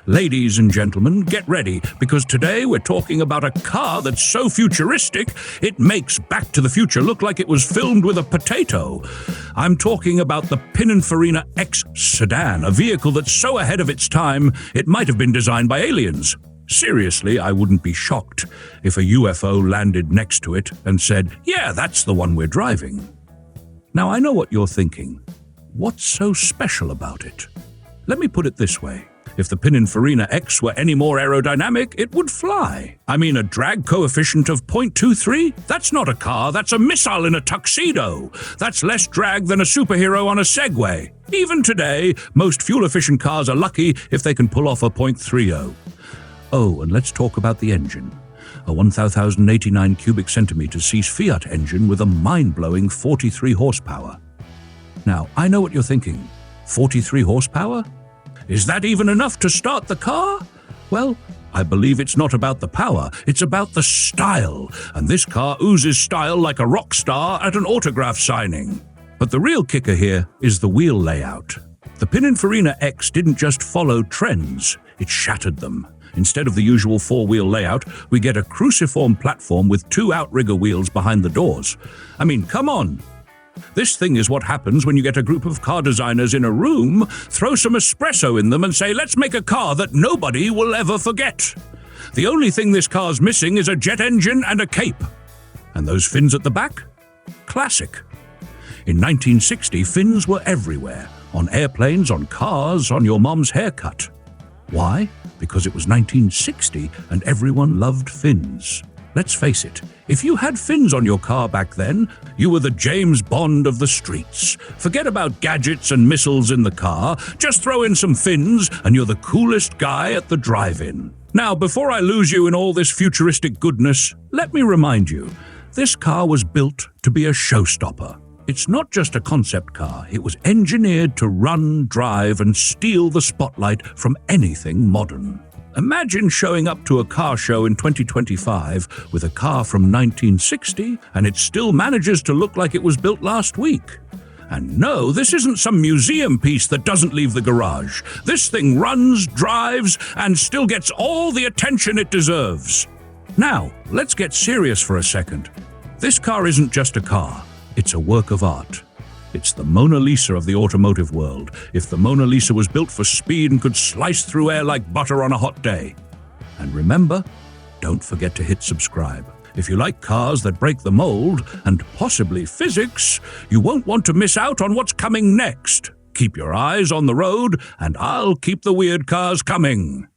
Ladies and gentlemen, get ready, because today we're talking about a car that's so futuristic, it makes Back to the Future look like it was filmed with a potato. I'm talking about the Pininfarina X Sedan, a vehicle that's so ahead of its time, it might have been designed by aliens. Seriously, I wouldn't be shocked if a UFO landed next to it and said, "Yeah, that's the one we're driving." Now, I know what you're thinking. What's so special about it? Let me put it this way. If the Pininfarina X were any more aerodynamic, it would fly. I mean, a drag coefficient of 0.23? That's not a car, that's a missile in a tuxedo. That's less drag than a superhero on a Segway. Even today, most fuel-efficient cars are lucky if they can pull off a 0.30. Oh, and let's talk about the engine. A 1,089 cubic centimeter Cease Fiat engine with a mind-blowing 43 horsepower. Now, I know what you're thinking. 43 horsepower? Is that even enough to start the car? Well, I believe it's not about the power, it's about the style. And this car oozes style like a rock star at an autograph signing. But the real kicker here is the wheel layout. The Pininfarina X didn't just follow trends, it shattered them. Instead of the usual four-wheel layout, we get a cruciform platform with two outrigger wheels behind the doors. I mean, come on! This thing is what happens when you get a group of car designers in a room, throw some espresso in them and say, "Let's make a car that nobody will ever forget." The only thing this car's missing is a jet engine and a cape. And those fins at the back? Classic. In 1960, fins were everywhere. On airplanes, on cars, on your mom's haircut. Why? Because it was 1960 and everyone loved fins. Let's face it, if you had fins on your car back then, you were the James Bond of the streets. Forget about gadgets and missiles in the car, just throw in some fins and you're the coolest guy at the drive-in. Now, before I lose you in all this futuristic goodness, let me remind you, this car was built to be a showstopper. It's not just a concept car, it was engineered to run, drive, and steal the spotlight from anything modern. Imagine showing up to a car show in 2025 with a car from 1960 and it still manages to look like it was built last week. And no, this isn't some museum piece that doesn't leave the garage. This thing runs, drives, and still gets all the attention it deserves. Now, let's get serious for a second. This car isn't just a car. It's a work of art. It's the Mona Lisa of the automotive world, if the Mona Lisa was built for speed and could slice through air like butter on a hot day. And remember, don't forget to hit subscribe. If you like cars that break the mold, and possibly physics, you won't want to miss out on what's coming next. Keep your eyes on the road, and I'll keep the weird cars coming.